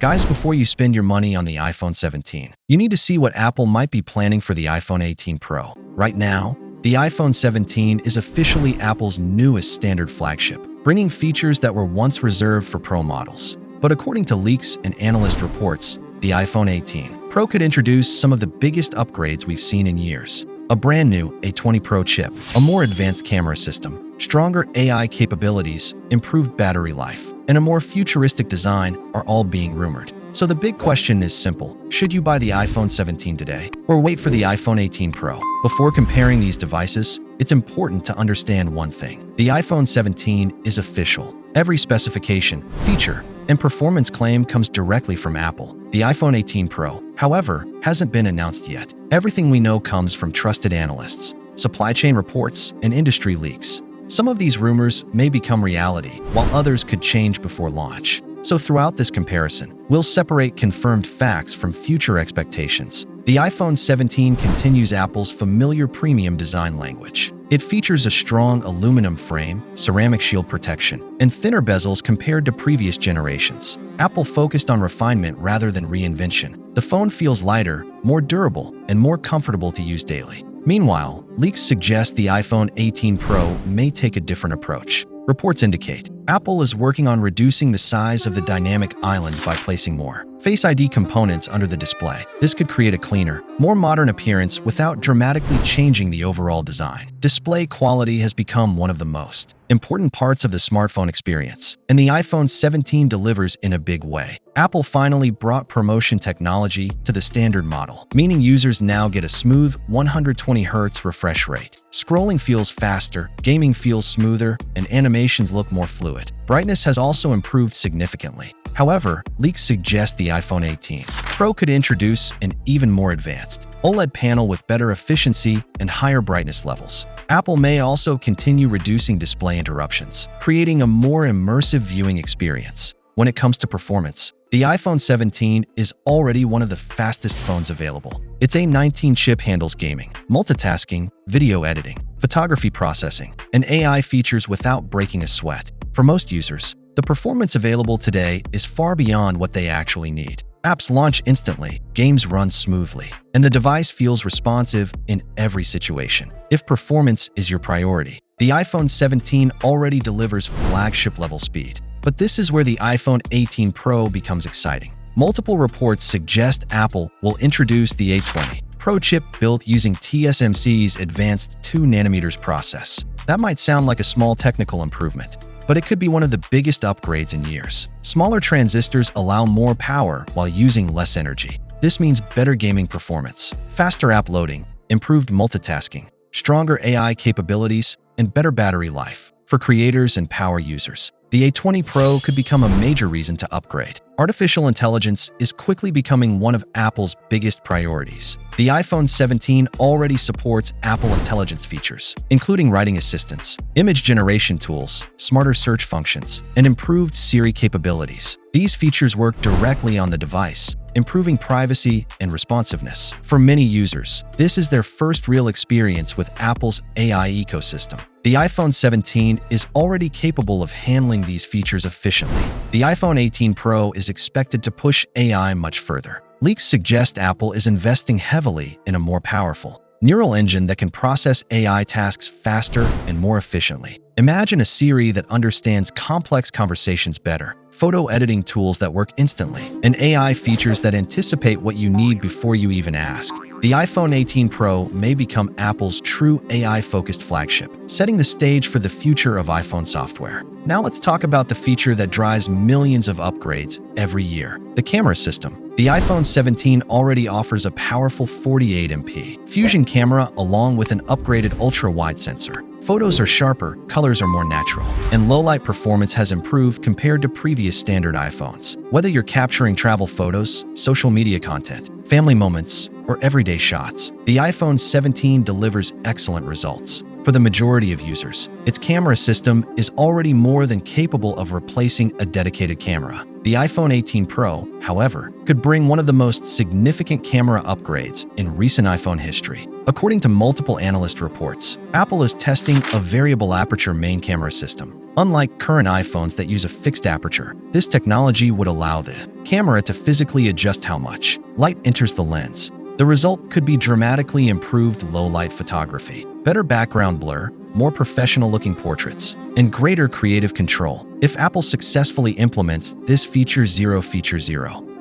Guys, before you spend your money on the iPhone 17, you need to see what Apple might be planning for the iPhone 18 Pro. Right now, the iPhone 17 is officially Apple's newest standard flagship, bringing features that were once reserved for Pro models. But according to leaks and analyst reports, the iPhone 18 Pro could introduce some of the biggest upgrades we've seen in years. A brand new A20 Pro chip, a more advanced camera system, stronger AI capabilities, improved battery life, and a more futuristic design are all being rumored. So the big question is simple: should you buy the iPhone 17 today, or wait for the iPhone 18 Pro? Before comparing these devices, it's important to understand one thing. The iPhone 17 is official. Every specification, feature, and performance claim comes directly from Apple. The iPhone 18 Pro, however, hasn't been announced yet. Everything we know comes from trusted analysts, supply chain reports, and industry leaks. Some of these rumors may become reality, while others could change before launch. So throughout this comparison, we'll separate confirmed facts from future expectations. The iPhone 17 continues Apple's familiar premium design language. It features a strong aluminum frame, ceramic shield protection, and thinner bezels compared to previous generations. Apple focused on refinement rather than reinvention. The phone feels lighter, more durable, and more comfortable to use daily. Meanwhile, leaks suggest the iPhone 18 Pro may take a different approach. Reports indicate Apple is working on reducing the size of the dynamic island by placing more Face ID components under the display. This could create a cleaner, more modern appearance without dramatically changing the overall design. Display quality has become one of the most important parts of the smartphone experience, and the iPhone 17 delivers in a big way. Apple finally brought promotion technology to the standard model, meaning users now get a smooth 120Hz refresh rate. Scrolling feels faster, gaming feels smoother, and animations look more fluid. Brightness has also improved significantly. However, leaks suggest the iPhone 18 Pro could introduce an even more advanced OLED panel with better efficiency and higher brightness levels. Apple may also continue reducing display interruptions, creating a more immersive viewing experience. When it comes to performance, the iPhone 17 is already one of the fastest phones available. Its A19 chip handles gaming, multitasking, video editing, photography processing, and AI features without breaking a sweat. For most users, the performance available today is far beyond what they actually need. Apps launch instantly, games run smoothly, and the device feels responsive in every situation. If performance is your priority, the iPhone 17 already delivers flagship-level speed. But this is where the iPhone 18 Pro becomes exciting. Multiple reports suggest Apple will introduce the A20 Pro chip built using TSMC's advanced 2nm process. That might sound like a small technical improvement, but it could be one of the biggest upgrades in years. Smaller transistors allow more power while using less energy. This means better gaming performance, faster app loading, improved multitasking, stronger AI capabilities, and better battery life. For creators and power users, the A20 Pro could become a major reason to upgrade. Artificial intelligence is quickly becoming one of Apple's biggest priorities. The iPhone 17 already supports Apple Intelligence features, including writing assistants, image generation tools, smarter search functions, and improved Siri capabilities. These features work directly on the device, improving privacy and responsiveness. For many users, this is their first real experience with Apple's AI ecosystem. The iPhone 17 is already capable of handling these features efficiently. The iPhone 18 Pro is expected to push AI much further. Leaks suggest Apple is investing heavily in a more powerful neural engine that can process AI tasks faster and more efficiently. Imagine a Siri that understands complex conversations better, photo editing tools that work instantly, and AI features that anticipate what you need before you even ask. The iPhone 18 Pro may become Apple's true AI-focused flagship, setting the stage for the future of iPhone software. Now let's talk about the feature that drives millions of upgrades every year: the camera system. The iPhone 17 already offers a powerful 48MP Fusion camera along with an upgraded ultra-wide sensor. Photos are sharper, colors are more natural, and low-light performance has improved compared to previous standard iPhones. Whether you're capturing travel photos, social media content, family moments, or everyday shots, the iPhone 17 delivers excellent results. For the majority of users, its camera system is already more than capable of replacing a dedicated camera. The iPhone 18 Pro, however, could bring one of the most significant camera upgrades in recent iPhone history. According to multiple analyst reports, Apple is testing a variable aperture main camera system. Unlike current iPhones that use a fixed aperture, this technology would allow the camera to physically adjust how much light enters the lens. The result could be dramatically improved low-light photography, better background blur, more professional-looking portraits, and greater creative control. If Apple successfully implements this feature 0,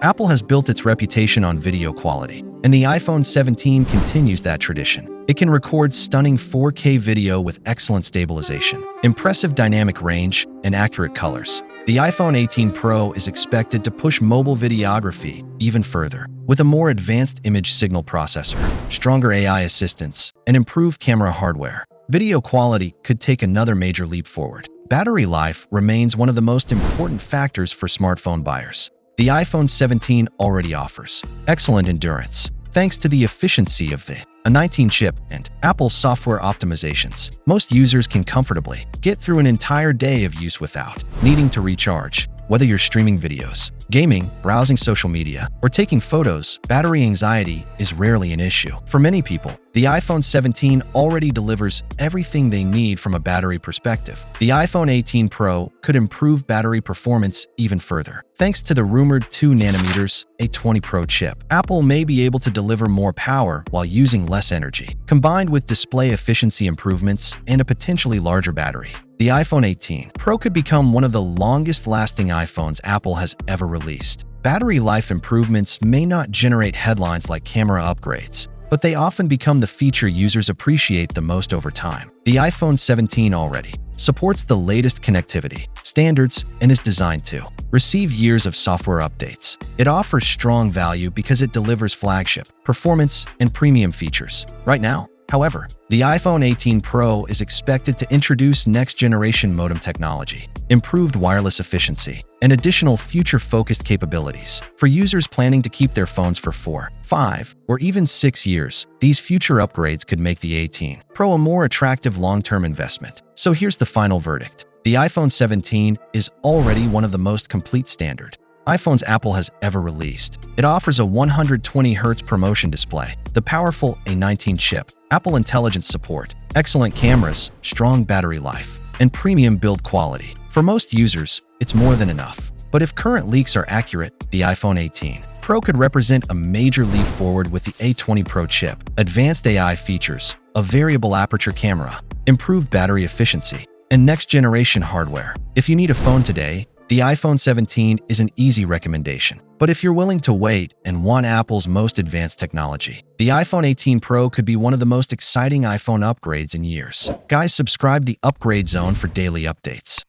Apple has built its reputation on video quality, and the iPhone 17 continues that tradition. It can record stunning 4K video with excellent stabilization, impressive dynamic range, and accurate colors. The iPhone 18 Pro is expected to push mobile videography even further. With a more advanced image signal processor, stronger AI assistance, and improved camera hardware, video quality could take another major leap forward. Battery life remains one of the most important factors for smartphone buyers. The iPhone 17 already offers excellent endurance, thanks to the efficiency of the A19 chip and Apple's software optimizations. Most users can comfortably get through an entire day of use without needing to recharge. Whether you're streaming videos, gaming, browsing social media, or taking photos, battery anxiety is rarely an issue. For many people, the iPhone 17 already delivers everything they need from a battery perspective. The iPhone 18 Pro could improve battery performance even further. Thanks to the rumored 2nm A20 Pro chip, Apple may be able to deliver more power while using less energy, combined with display efficiency improvements and a potentially larger battery. The iPhone 18 Pro could become one of the longest-lasting iPhones Apple has ever released. Battery life improvements may not generate headlines like camera upgrades, but they often become the feature users appreciate the most over time. The iPhone 17 already supports the latest connectivity standards and is designed to receive years of software updates. It offers strong value because it delivers flagship, performance, and premium features. Right now, however, the iPhone 18 Pro is expected to introduce next-generation modem technology, improved wireless efficiency, and additional future-focused capabilities. For users planning to keep their phones for 4, 5, or even 6 years, these future upgrades could make the 18 Pro a more attractive long-term investment. So here's the final verdict. The iPhone 17 is already one of the most complete standard iPhones Apple has ever released. It offers a 120Hz ProMotion display, the powerful A19 chip, Apple Intelligence support, excellent cameras, strong battery life, and premium build quality. For most users, it's more than enough. But if current leaks are accurate, the iPhone 18 Pro could represent a major leap forward with the A20 Pro chip, advanced AI features, a variable aperture camera, improved battery efficiency, and next-generation hardware. If you need a phone today, the iPhone 17 is an easy recommendation. But if you're willing to wait and want Apple's most advanced technology, the iPhone 18 Pro could be one of the most exciting iPhone upgrades in years. Guys, subscribe the Upgrade Zone for daily updates.